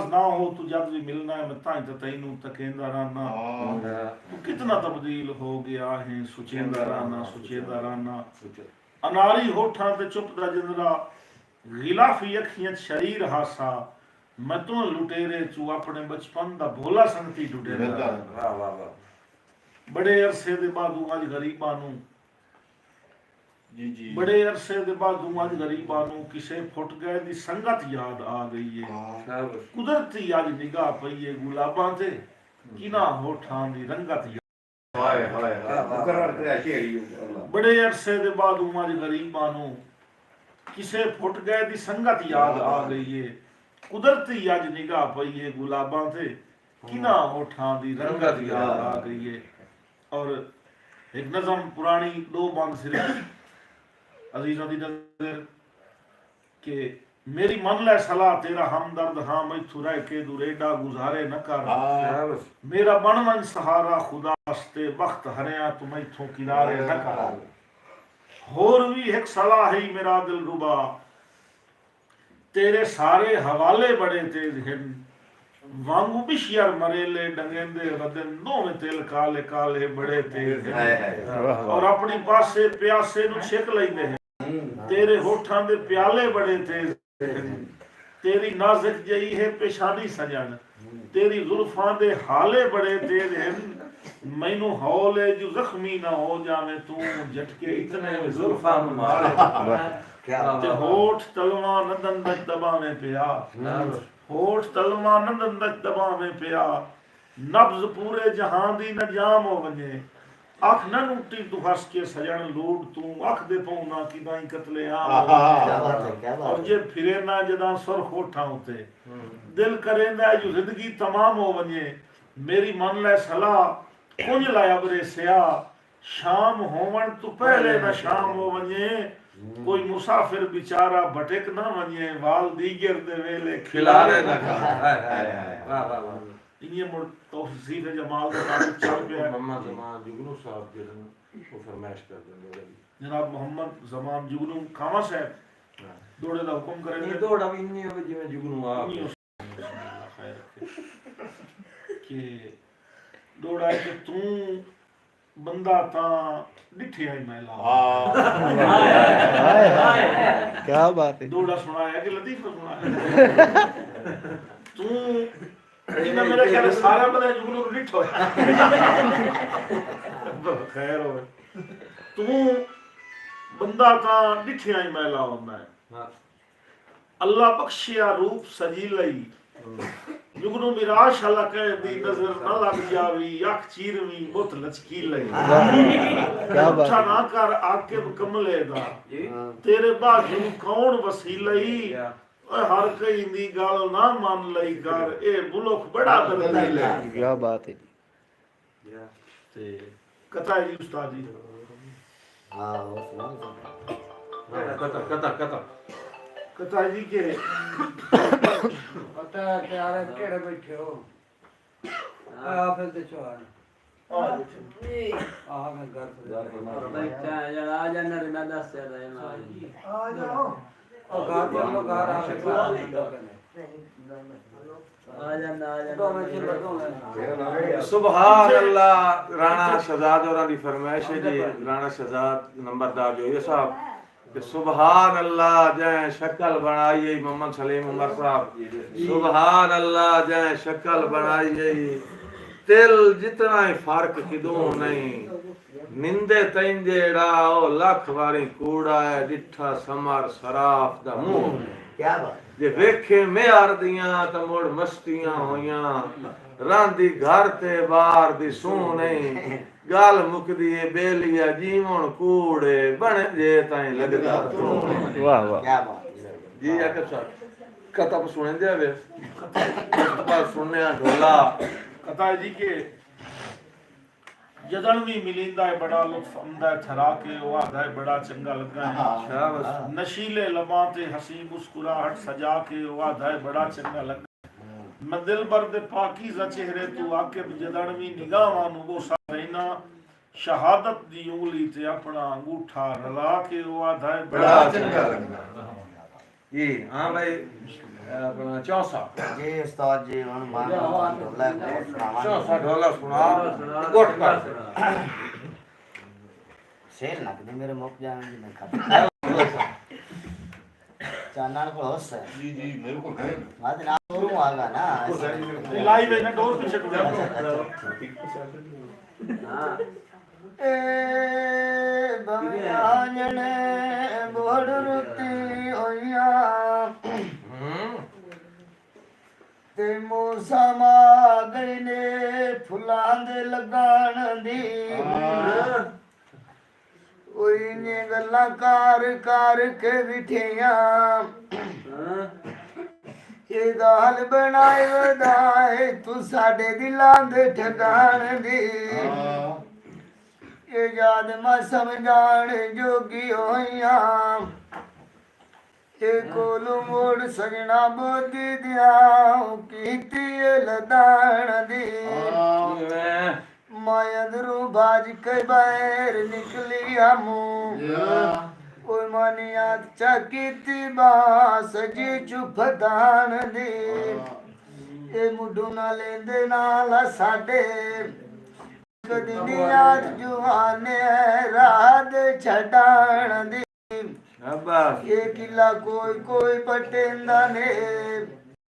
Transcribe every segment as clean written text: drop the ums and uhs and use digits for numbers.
नाराज ना हो तू जब भी मिलना है मैं ताई तैनू तकेंदा रहना तू कितना तब्दील हो गया है सुचेंदा रहना अनारी होठां ते चुप दा जिंदरा गिलाफी अखियां शरीर हासा मैं तो लुटेरे तू अपने बचपन दा भोला संगती डुडेरा बड़े अरसे दे बाद अज गरीबां नू बड़े अरसे दे बाद अज गरीबां नू किसे फुट गए दी संगत याद आ गई है कुदरती अज निगाह पई है गुलाबां ते किना होठां दी रंगत बड़े अरसे दे बाद अज गरीबां नू किसे फुट गए दी संगत याद आ गई है कुदरती अज निगाह पई है गुलाबां ते किना होठां दी रंगत याद आ गई है। और एक नज़म पुरानी दो बंद सिर्फ अजीज़ों दी नज़र के मेरी मन ले सलाह तेरा हमदर्द हाँ मैथू रह के दुरेडा गुजारे न कर मेरा बन मन सहारा खुदा हस्ते वक्त हरिया तू मैथू किनारे न कर होर भी एक सलाह ही मेरा दिल रुबा तेरे सारे हवाले बड़े तेज हैं वांगू बिशियर मरेले डंगेंदे रदन दोवें तिल काले काले बड़े तेज हैं और अपनी पासे प्यासे नु छिक लैंदे हैं तेरे होठां दे प्याले बड़े तेज हैं तेरी नाजुक जई है पेशानी सजन तेरी जुल्फां दे हाले बड़े तेज हैं मैनू हौले जो जख्मी ना हो जावे तू झटके इतने जुल्फां मारे ते होठ तलवा नदन दच दबावे पिया होठ तलवा नदन दच दबावे पिया नब्ज पूरे जहां दी न जाम हो वने अख न नूटी तू हस के सजन लूट तू अख दे पौना की दाई कतले आम और जे फिरे ना जदा सुरख होठा उते दिल करेंदा जो जिंदगी तमाम हो वने मेरी मन ले सलाह कुंज लाया बरे सिया शाम होवन तू पहले न शाम हो वने कोई मुसाफिर बेचारा भटक ना वने वाल दीगर दे वेले खिलारे ना वाह वाह वाह ये मुड़ तौसीफ जमाल दा नाम चल गया मोहम्मद जमान जुगनू साहब जेड़े वो फरमाइश कर देंगे जनाब मोहम्मद जमान जुगनू खावा साहब दौड़े दा हुक्म करेंगे नहीं दौड़ा भी नहीं हो जिवें जुगनू आ खैर के दौड़ा है कि तू बंदा ता डिठे आई मैला क्या बात है दौड़ा सुनाया कि लतीफा सुनाया तू इना मेरे ख्याल सारा बंदा जुगनू डिठ होया खैर हो तू बंदा ता डिठे आई मैला होना है अल्लाह बख्शिया रूप सजी लई जुगनू मिराश हलके दी नजर न लग जावी अख चीरवी बुत लचकी लई क्या बात ना कर आकिब कमले दा तेरे बाजू कौन वसीलई ओए हर कई दी गल ना मान लई कर ए मुल्क बड़ा दर्दी ले क्या बात है ते कथा जी उस्ताद जी हां वो सुना कथा कथा जी के पता प्यारे केड़े बैठे हो आ फिर ते चोर आ मैं घर बैठा है जरा आ जाना रे मैं दस से रहे ना आ जाओ और घर पर लोग घर आ सुभान अल्लाह राणा शहजाद और दी फरमाइश है जी राणा शहजाद नंबरदार जो ये साहब कि सुभान अल्लाह जय शक्ल बनाई मोहम्मद सलीम उमर साहब सुभान अल्लाह जय शक्ल बनाई तिल जितना ही फर्क किदों नहीं निंदे तैंजेड़ा ओ लख वारी कूड़ा है डिठा समर सराफ दा मुंह क्या बात जे वेखे मेहर दियां त मुड़ मस्तियां होइयां रांदी घर ते बाहर दी सू नहीं गाल मुकदी है बेलिया जीवन कूड़े बन जे ताई लगदा तू वाह वाह क्या बात जी या कथा कथा सुने दे वे कथा सुनने ढोला कथा जी के जदन भी मिलिंदा है बड़ा लुत्फ आंदा है ठहरा के वो आधा है बड़ा चंगा लगा है नशीले लबां ते हसी मुस्कुराहट सजा के वो आधा है बड़ा चंगा लगा मैं दिल भर दे पाकीज़ा चेहरे तू आके जदन भी निगाहां नु बोसा रहना शहादत दी उंगली ते अपना अंगूठा रला के वो आधा है बड़ा चंगा लगा जी हाँ भाई अपना चौसा जी उस्ताद जी हम मान ढोला को सुनावा चौसा ढोला सुना गोट कर शेर ना कि मेरे मुख जान जी मैं खाता चानन को होश है जी जी मेरे को है बाद ना और आगा ना लाइव है ना डोर पीछे टूटा हाँ ए बमयाने बोड़ रुती होया ते मौसम आ गई ने फुलां दे लगाण दी ओई ने गल्लां कार के बिठिया ये गाल बनाए वदाए तू साडे दिलां दे ठिकाण दी ये याद मा समझाण जोगी होया ये कोलू मोड़ सजना बोदी दिया कीती लदान दी मायदरू बाज के बाहर निकली हमू ओए मानिया चकीती बास जी चुप दान दी ये मुडू ना लेंदे नाल साडे कदी नी याद जुआने रात छडान दी ये किला कोई पटेंदा ने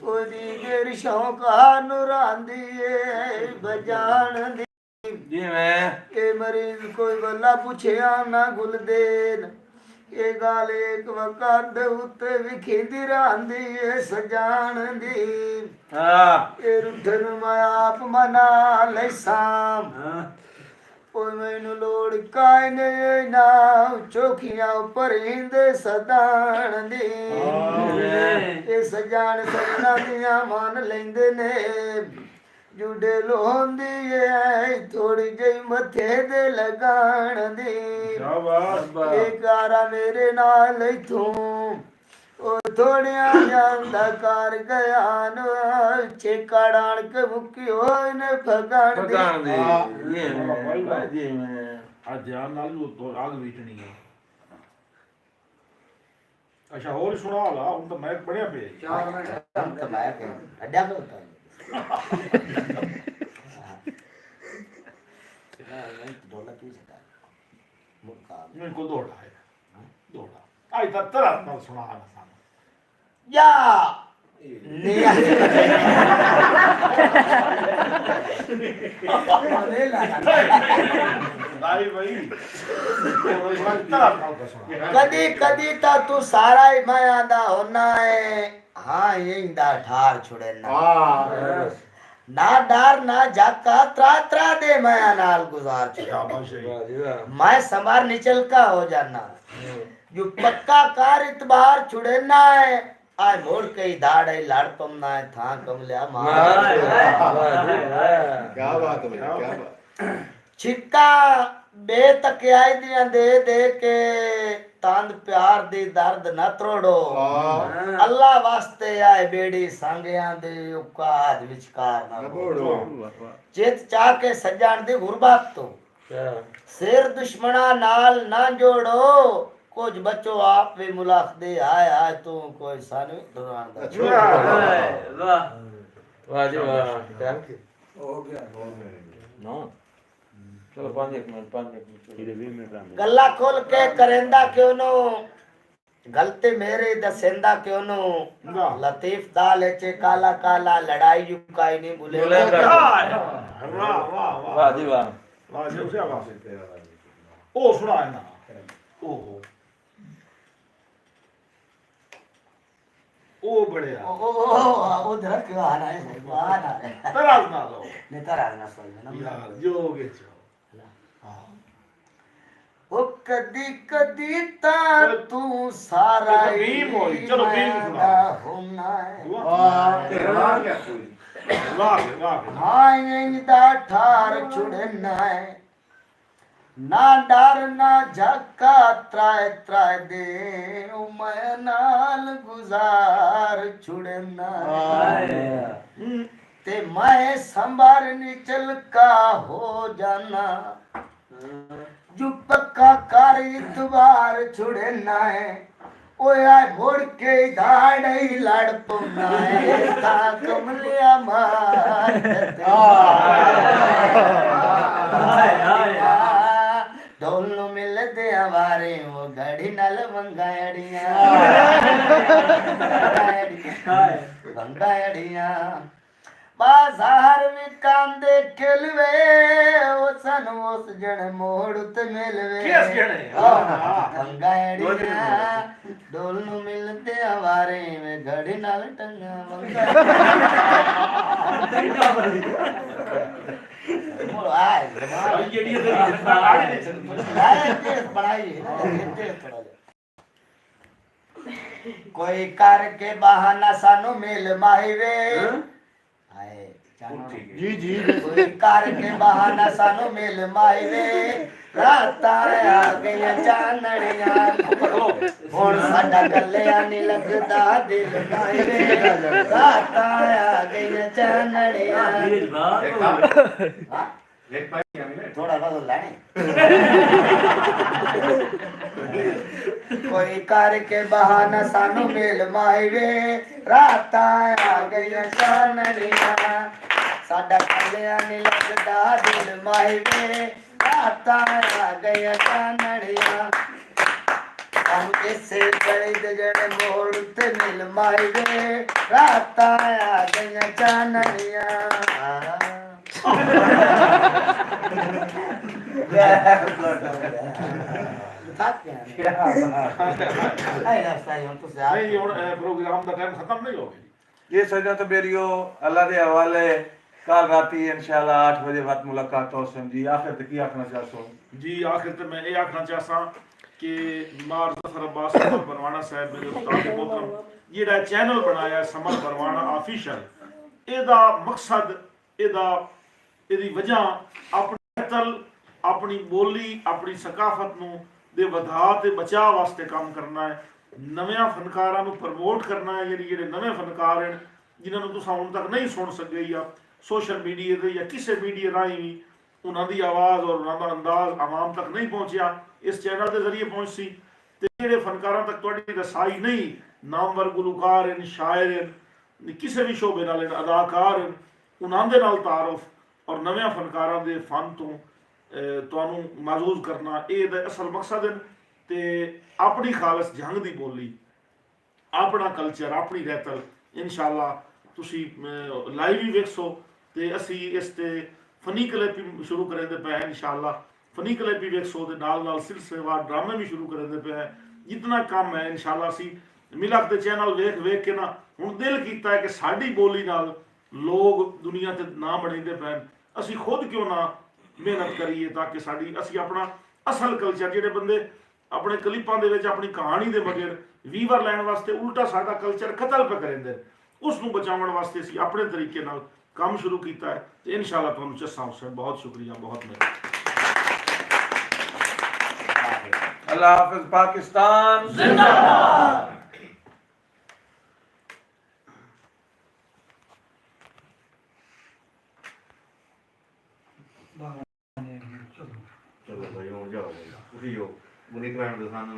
ओदी गेर शौक नुरांदी बजान दी जी मैं ये मरीज कोई गल्ला पुछया ना गुलदेन ये गाल एक वक्त उत्ते विखींदी रांदी सजान दी हाँ ये रुठन मैं आप मना ले साम ओए मैनू लोड़ काई ने ना चौखियां उपर हिंद सदान दी ये सजान सजना दियां मान लेंदे ने जुड़े लोंदी है थोड़ी जई मथे दे लगान दी ये कारा मेरे नाल तू ओ थोड़िया ਜਾਂਦਾ ਕਰ ਗਿਆ ਨੂੰ ਛੇਕਾ ਡਾਣ ਕੇ ਮੁੱਕੀ ਹੋਏ ਨੇ ਫਗਾਣ ਦੀ जी मैं ਆ ਧਿਆਨ ਨਾਲ ਨੂੰ ਤੋਂ ਆਗ ਵੀਟਣੀ ਹੈ ਅੱਛਾ ਹੋਰ ਸੁਣਾ ਲਾ ਹੁਣ ਤਾਂ ਮੈਂ ਬਣਿਆ ਪਿਆ 4 ਮਿੰਟ हम तो मैं के अड्डा पे होता है ढोला क्यों सकता है मुक्का ਮੈਨੂੰ ਕੋ ਦੋੜਾ ਹੈ ਦੋੜਾ ਆਈ ਤਾਂ ਤਰਾ ਨਾਲ ਸੁਣਾ ਨਾ ਸਾਨੂੰ या निया भाई भाई तरा ਨਾਲ ਦਾ ਸੁਣਾ कदी कदी ता तू सारा ही माया दा होना है हाँ यही दा ठार छुड़े ना डार ना जाका त्रा त्रा दे माया नाल गुजार छुड़ा शाबाश है मैं समार निचल का हो जाना जो पक्का कार इतबार छुड़े ना है आय मोड़ के दाड़ है लाड़ पम ना है था कमलिया मार क्या बात है क्या बात छिक्का बेतकियाई दियां दे के तंद प्यार दी दर्द न त्रोड़ो अल्लाह वास्ते आए बेड़ी सांगियां दे उकाद विचकार ना बोड़ो चित चाह के सजान दी गुरबात तो सिर दुश्मना नाल ना जोड़ो कुछ बच्चों आप भी मुलाक दे आए तू कोई सानू दुरान दा वाह वाह जी वाह थैंक यू ਹੋ ਗਿਆ नो चलो 5 मिनट गल्ला खोल के करेंदा क्यों नो गलती मेरी दसेंदा क्यों नो लतीफ दाल चे काला काला लड़ाई युकाई नहीं भूले वाह वाह वाह जी वाह वाह जी उसे आवाज ओ सुना है ना ओहो ओ बढ़िया ओ उधर क्यों आ रहा है वहां ना तराज ना दो नहीं तरह ना सोच ना यार जोगे चो ओ कदी कदी ता तू सारा भीम होई, चलो भीम सुना। होना है वाह क्या वाह वाह हाँ इंदा ठार छुड़ना है ना डर ना झक्का त्राय त्राय दे मैं नाल गुजार छुड़ना ते मैं संभार निचल का हो जाना जो पक्का कर इतबार छुड़ना है ओया मुड़ के धाड़ई लड़ पुनाए ता कमलिया मार ढोल नु मिलदे आवारे वो घड़ी नाल मंगाड़ियां मंगाड़ियां बाजार में कांदे खिलवे ओ सन उस जण मोड़ ते मिलवे किस जणे? मंगाड़ियां ढोल नु मिलदे आवारे में घड़ी नाल टंगा कोई करके बहाना सानू मिल माहिवे आए जी जी कोई करके बहाना सानू मिल माहिवे रात आ गई चानड़ियां हुण साडा गल्लियां नहीं लगदा दिल माहिवे रात आ गई चानड़ियां एक पाई हमें थोड़ा बदल लाने कोई करके बहाना सानू मिल माहिवे रात आ गई चानड़ियां साडा गल्लियां नहीं लगदा दिल माहिवे रात आ गई चानड़ियां हम इसे गली दे जण मोड़ ते मिल माहिवे रात आ गई चानड़ियां नहीं ਹੁਣ प्रोग्राम ਦਾ ਟਾਈਮ ਖਤਮ ਨਹੀਂ ਹੋ ਗਿਆ ये सजा तो बेरियो अल्लाह के हवाले कल राती इंशाल्लाह 8 बजे बाद मुलाकात हो जी आखिर तक की आखना चाहते हो जी आखिर ते मैं ये आखना चाहता कि मार जफर अब्बास समर परवाना साहब मेरे उस्ताद मोहतरम जेड़ा चैनल बनाया समर परवाना ऑफिशियल ਇਹਦਾ ਮਕਸਦ ਇਹਦੀ ਵਜ੍ਹਾ ਆਪਣੀ ਅਤਲ ਆਪਣੀ ਬੋਲੀ ਆਪਣੀ ਸਕਾਫਤ ਨੂੰ ਦੇ ਵਧਾ ਤੇ ਬਚਾਅ ਵਾਸਤੇ ਕੰਮ ਕਰਨਾ ਹੈ ਨਵੇਂ ਫਨਕਾਰਾਂ ਨੂੰ ਪ੍ਰਮੋਟ ਕਰਨਾ ਹੈ ਯਾਨੀ ਜਿਹੜੇ ਨਵੇਂ ਫਨਕਾਰ ਹਨ ਜਿਨ੍ਹਾਂ ਨੂੰ ਤੁਸੀਂ ਹੁਣ ਤੱਕ ਨਹੀਂ ਸੁਣ ਸਕੇ ਜਾਂ ਸੋਸ਼ਲ ਮੀਡੀਆ ਤੇ ਜਾਂ ਕਿਸੇ ਮੀਡੀਆ ਰਾਹੀਂ ਵੀ ਉਹਨਾਂ ਦੀ ਆਵਾਜ਼ ਔਰ ਉਹਨਾਂ ਦਾ ਅੰਦਾਜ਼ ਆਵਾਮ ਤੱਕ ਨਹੀਂ ਪਹੁੰਚਿਆ ਇਸ ਚੈਨਲ ਦੇ ਜ਼ਰੀਏ ਪਹੁੰਚੀ ਤੇ ਜਿਹੜੇ ਫਨਕਾਰਾਂ ਤੱਕ ਤੁਹਾਡੀ ਰਸਾਈ ਨਹੀਂ ਨਾਮਵਰ ਗੁਲੂਕਾਰ ਹਨ ਸ਼ਾਇਰ ਹਨ ਕਿਸੇ ਵੀ ਸ਼ੋਬੇ ਨਾਲ ਅਦਾਕਾਰ ਹਨ ਉਹਨਾਂ ਦੇ ਨਾਲ ਤਾਰਫ ਔਰ ਨਵੇਂ ਫਨਕਾਰਾਂ ਦੇ ਫਨ ਤੋਂ ਤੁਹਾਨੂੰ ਮਾਜ਼ੂਜ਼ ਕਰਨਾ ਇਹ ਦਾ ਅਸਲ ਮਕਸਦ ਹੈ ਤੇ ਆਪਣੀ ਖਾਲਸ ਜੰਗ ਦੀ ਬੋਲੀ ਆਪਣਾ ਕਲਚਰ ਆਪਣੀ ਰਹਿਤਲ ਇਨਸ਼ਾਅੱਲਾ ਤੁਸੀਂ ਲਾਈਵ ਹੀ ਵੇਖੋ ਤੇ ਅਸੀਂ ਇਸ ਤੇ ਫਨੀ ਕਲਿੱਪ ਸ਼ੁਰੂ ਕਰਦੇ ਪਏ ਇਨਸ਼ਾਅੱਲਾ ਫਨੀ ਕਲਿੱਪ ਵੀ ਵੇਖੋ ਤੇ ਨਾਲ ਸਿਲਸਿਲੇਵਾਰ ਡਰਾਮੇ ਵੀ ਸ਼ੁਰੂ ਕਰਦੇ ਪਏ ਜਿੰਨਾ ਕੰਮ ਹੈ ਇਨਸ਼ਾਅੱਲਾ ਅਸੀਂ ਮਿਲਕ ਦੇ ਚੈਨਲ ਵੇਖ ਕੇ ਨਾ ਹੁਣ ਦਿਲ ਕੀਤਾ ਹੈ ਕਿ ਸਾਡੀ ਬੋਲੀ ਨਾਲ ਲੋਕ ਦੁਨੀਆ ਤੇ ਨਾ ਬਣਾਉਂਦੇ ਪੈਣ ਅਸੀਂ ਖੁਦ ਕਿਉਂ ਨਾ ਮਿਹਨਤ ਕਰੀਏ ਤਾਂ ਕਿ ਅਸੀਂ ਆਪਣਾ ਅਸਲ ਕਲਚਰ ਜਿਹੜੇ ਬੰਦੇ ਆਪਣੇ ਕਲਿੱਪਾਂ ਦੇ ਵਿੱਚ ਆਪਣੀ ਕਹਾਣੀ ਦੇ ਬਗੈਰ ਵੀਵਰ ਲੈਣ ਵਾਸਤੇ ਉਲਟਾ ਸਾਡਾ ਕਲਚਰ ਕਤਲ ਪੇ ਕਰਿੰਦੇ ਉਸ ਨੂੰ ਬਚਾਉਣ ਵਾਸਤੇ ਅਸੀਂ ਆਪਣੇ ਤਰੀਕੇ ਨਾਲ ਕੰਮ ਸ਼ੁਰੂ ਕੀਤਾ ਹੈ ਤੇ ਇਨਸ਼ਾਅੱਲਾ ਤੁਹਾਨੂੰ ਚੱਸਾ ਹੁਸੈਨ ਬਹੁਤ ਸ਼ੁਕਰੀਆ ਬਹੁਤ ਮਿਹਰਬਾਨੀ अल्लाह हाफिज पाकिस्तान जिंदाबाद। चलो भाई हो जाओ उसी हो मुनीत मैम के सामने